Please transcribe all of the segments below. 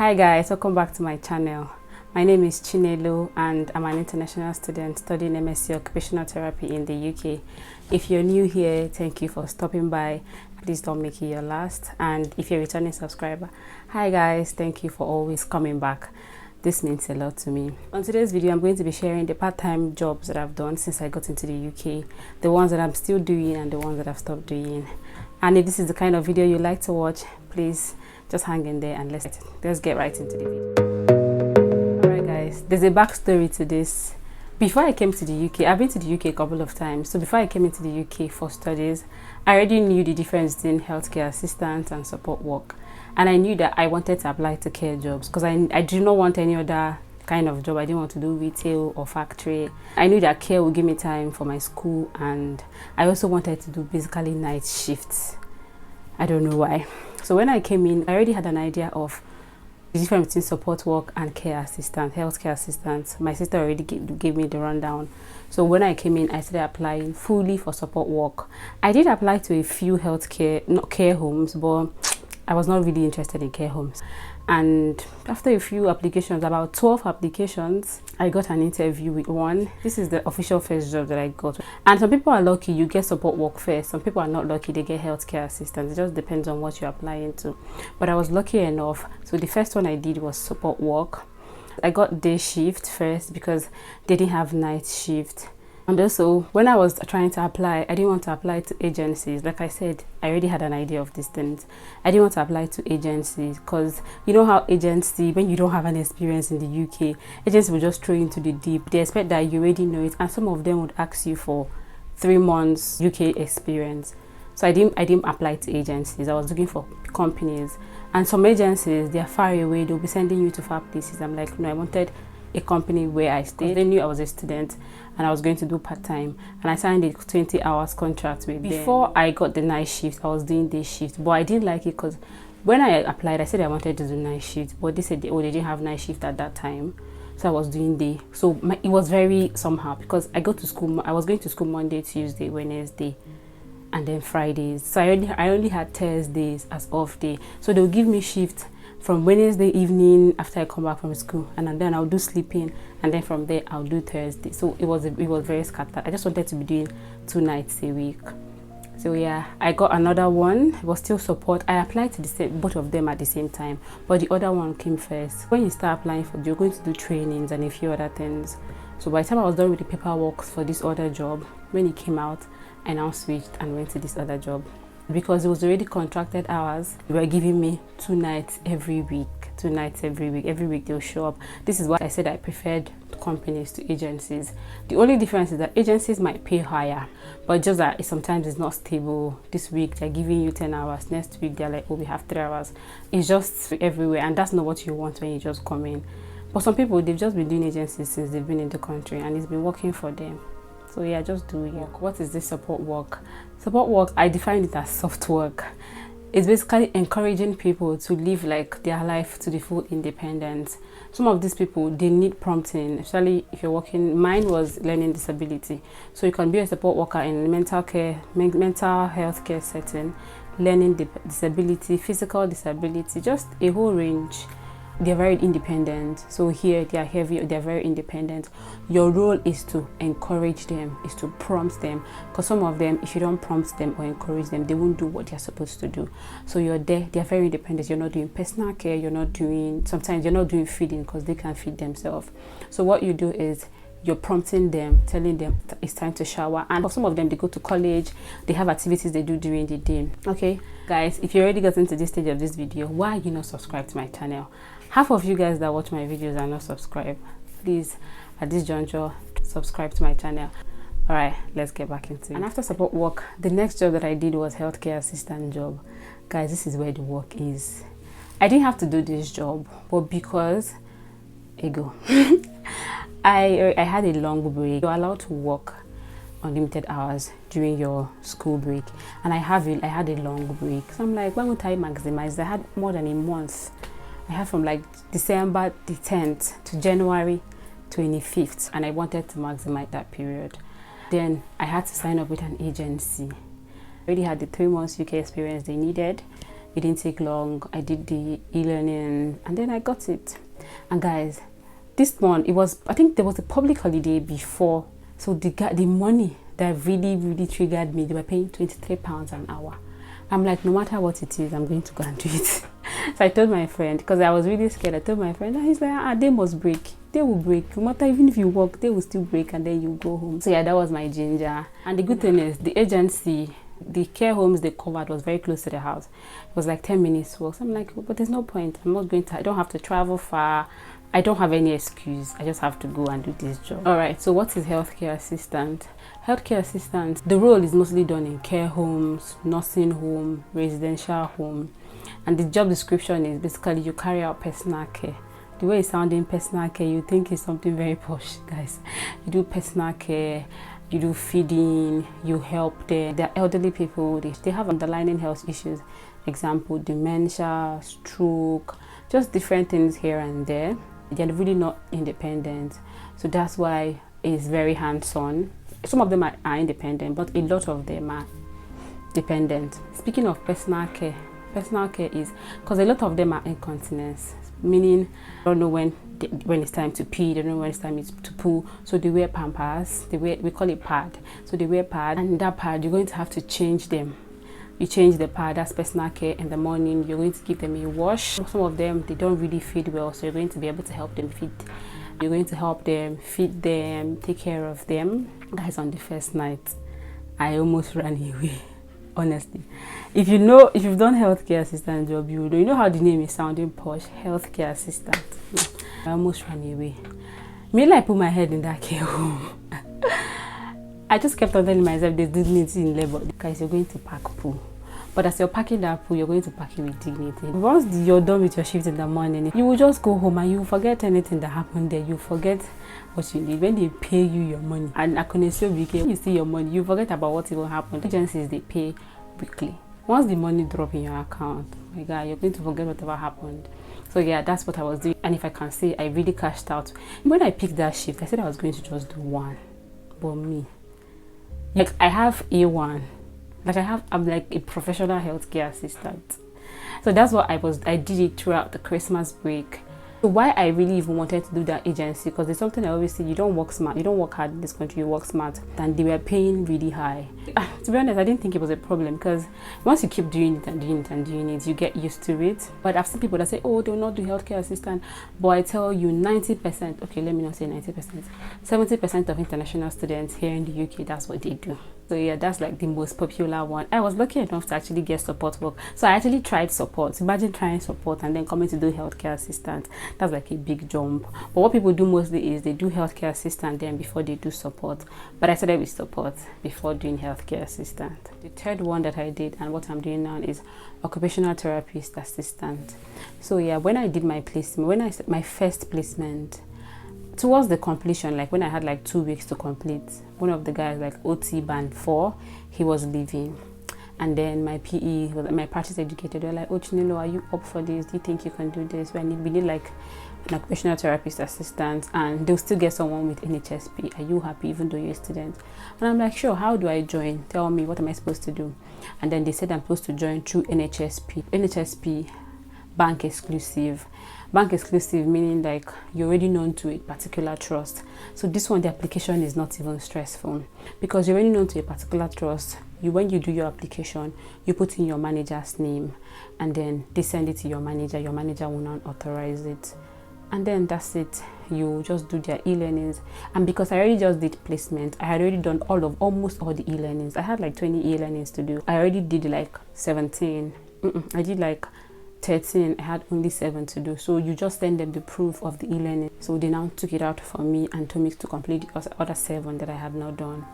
Hi guys, welcome back to my channel. My name is Chinelo and I'm an international student studying MSc Occupational Therapy in the UK. If you're new here, thank you for stopping by. Please don't make it your last. And if you're a returning subscriber, hi guys, thank you for always coming back. This means a lot to me. On today's video, I'm going to be sharing the part-time jobs that I've done since I got into the UK, the ones that I'm still doing and the ones that I've stopped doing. And if this is the kind of video you like to watch, please just hang in there and let's get right into the video. Alright guys, there's a backstory to this. Before I came to the UK, I've been to the UK a couple of times. So before I came into the UK for studies, I already knew the difference between healthcare assistant and support work. And I knew that I wanted to apply to care jobs because I did not want any other kind of job. I didn't want to do retail or factory. I knew that care would give me time for my school, and I also wanted to do basically night shifts. I don't know why. So when I came in, I already had an idea of the difference between support work and care assistant, healthcare assistant. My sister already gave me the rundown. So when I came in, I started applying fully for support work. I did apply to a few not care homes, but I was not really interested in care homes. And after a few applications, about 12 applications, I got an interview with one. This is the official first job that I got. And some people are lucky, you get support work first. Some people are not lucky, they get healthcare assistants. It just depends on what you're applying to. But I was lucky enough. So the first one I did was support work. I got day shift first because they didn't have night shift. And also, when I was trying to apply, I didn't want to apply to agencies. Like I said, I already had an idea of these things. I didn't want to apply to agencies because you know how agency, when you don't have an experience in the UK, agencies will just throw you into the deep. They expect that you already know it, and some of them would ask you for 3 months UK experience. So I didn't apply to agencies. I was looking for companies, and some agencies, they're far away. They'll be sending you to far places. I'm like, no, I wanted a company where I stayed. They knew I was a student and I was going to do part-time, and I signed a 20 hours contract with them. Before I got the night shift, I was doing day shift, but I didn't like it because when I applied, I said I wanted to do night shift, but they said they didn't have night shift at that time, so I was doing day. So it was very somehow because I was going to school Monday, Tuesday, Wednesday, and then Fridays. So I only had Thursdays as off day, so they'll give me shift from Wednesday evening after I come back from school, and then I'll do sleeping, and then from there I'll do Thursday. So it was very scattered. I just wanted to be doing 2 nights a week. So yeah, I got another one. It was still support. I applied to both of them at the same time, but the other one came first. When you start applying for, you're going to do trainings and a few other things. So by the time I was done with the paperwork for this other job, when it came out, I now switched and went to this other job. Because it was already contracted hours, they were giving me 2 nights every week. 2 nights every week. Every week they'll show up. This is why I said I preferred companies to agencies. The only difference is that agencies might pay higher, but just that sometimes it's not stable. This week they're giving you 10 hours. Next week they're like, oh, we have 3 hours. It's just everywhere, and that's not what you want when you just come in. But some people, they've just been doing agencies since they've been in the country, and it's been working for them. So yeah, just do it. What is this support work? Support work, I define it as soft work. It's basically encouraging people to live like their life to the full independence. Some of these people, they need prompting, especially if you're working. Mine was learning disability. So you can be a support worker in mental health care setting, learning disability, physical disability, just a whole range. They're very independent. So here they're very independent. Your role is to encourage them, is to prompt them, because some of them, if you don't prompt them or encourage them, they won't do what they're supposed to do. So you're there, they're very independent. You're not doing personal care, sometimes you're not doing feeding because they can't feed themselves. So what you do is you're prompting them, telling them it's time to shower. And for some of them, they go to college, they have activities they do during the day. Okay guys, if you already got into this stage of this video, why are you not subscribed to my channel? Half of you guys that watch my videos are not subscribed. Please, at this juncture, subscribe to my channel. All right, let's get back into it. And after support work, the next job that I did was healthcare assistant job. Guys, this is where the work is. I didn't have to do this job, but because I had a long break. You're allowed to work unlimited hours during your school break, and I had a long break. So I'm like, why won't I maximize? I had more than a month. I had from like December the 10th to January 25th, and I wanted to maximize that period. Then I had to sign up with an agency. I already had the 3 months UK experience they needed. It didn't take long. I did the e-learning and then I got it. And guys, this one, I think there was a public holiday before, so the money that really triggered me, they were paying £23 an hour. I'm like, no matter what it is, I'm going to go and do it. So I told my friend, because I was really scared, I told my friend, and he's like, they must break. They will break. No matter, even if you work, they will still break, and then you go home. So yeah, that was my ginger. And the good thing is, the agency, the care homes they covered was very close to the house. It was like 10 minutes walk. So I'm like, but there's no point. I don't have to travel far. I don't have any excuse. I just have to go and do this job. All right, so what is healthcare assistant? Healthcare assistant, the role is mostly done in care homes, nursing home, residential home. And the job description is basically you carry out personal care. The way it's sounding personal care, you think it's something very posh, guys. You do personal care, you do feeding, you help them. They're elderly people, they have underlying health issues. Example, dementia, stroke, just different things here and there. They're really not independent. So that's why it's very hands-on. Some of them are independent, but a lot of them are dependent. Speaking of personal care is because a lot of them are incontinence, meaning they don't know when it's time to pee, they don't know when it's time to poo, so they wear pampers, we call it pad. So they wear pad, and that pad you're going to have to change them. You change the pad, that's personal care. In the morning you're going to give them a wash. Some of them, they don't really feed well, so you're going to be able to help them feed. You're going to help them feed them, take care of them. Guys, on the first night I almost ran away. Honestly, if you've done healthcare assistant job, you know how the name is sounding posh, healthcare assistant. I almost ran away. Maybe I put my head in that care home. I just kept on telling myself there's dignity in labor. Guys, you're going to pack poo, but as you're packing that poo, you're going to pack it with dignity. Once you're done with your shift in the morning, you will just go home and you forget anything that happened there. You forget what you need when they pay you your money. And I can still be when you see your money, you forget about what even happened. Agencies, they pay weekly. Once the money drop in your account, my God, you're going to forget whatever happened. So yeah, that's what I was doing. And if I can say, I really cashed out. When I picked that shift, I said I was going to just do one. But me, like, I have A1. Like, I'm like a professional healthcare assistant. So that's what I did it throughout the Christmas break. So why I really even wanted to do that agency, because it's something I always say, you don't work smart, you don't work hard in this country, you work smart. And they were paying really high. To be honest, I didn't think it was a problem, because once you keep doing it and doing it and doing it, you get used to it. But I've seen people that say, oh, they will not do healthcare assistant. But I tell you, 90%, okay, let me not say 90%, 70% of international students here in the UK, that's what they do. So yeah, that's like the most popular one. I was lucky enough to actually get support work. So I actually tried support. Imagine trying support and then coming to do healthcare assistant. That's like a big jump. But what people do mostly is they do healthcare assistant then before they do support. But I started with support before doing healthcare assistant. The third one that I did and what I'm doing now is occupational therapist assistant. So yeah, when I did my placement, my first placement, towards the completion, like when I had like 2 weeks to complete, one of the guys, like OT band 4, he was leaving. And then my PE, my practice educator, they're like, oh, Chinelo, are you up for this? Do you think you can do this? We need like an occupational therapist assistant, and they'll still get someone with NHSP. Are you happy even though you're a student? And I'm like, sure, how do I join? Tell me, what am I supposed to do? And then they said I'm supposed to join through NHSP, bank exclusive. Bank exclusive meaning like you're already known to a particular trust. So this one, the application is not even stressful because you're already known to a particular trust. When you do your application, you put in your manager's name and then they send it to your manager. Your manager will not authorize it. And then that's it. You just do their e-learnings. And because I already just did placement, I had already done almost all the e-learnings. I had like 20 e-learnings to do. I already did like 17. I did like 13. I had only 7 to do. So you just send them the proof of the e-learning. So they now took it out for me and told me to complete the other 7 that I have not done.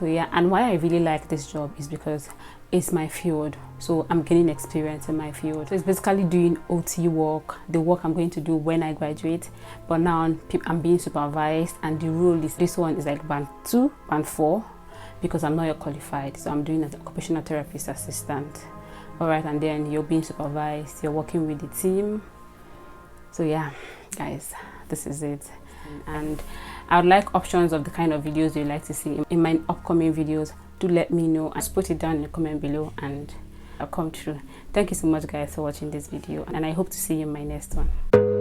So yeah, and why I really like this job is because it's my field. So I'm gaining experience in my field. So it's basically doing OT work, the work I'm going to do when I graduate. But now I'm being supervised, and the rule is, this one is like band 2, band 4, because I'm not yet qualified. So I'm doing as an occupational therapist assistant. All right, and then you're being supervised, you're working with the team. So yeah, guys, this is it. And I would like options of the kind of videos you'd like to see in my upcoming videos. Do let me know and put it down in the comment below, and come true. Thank you so much guys for watching this video, and I hope to see you in my next one.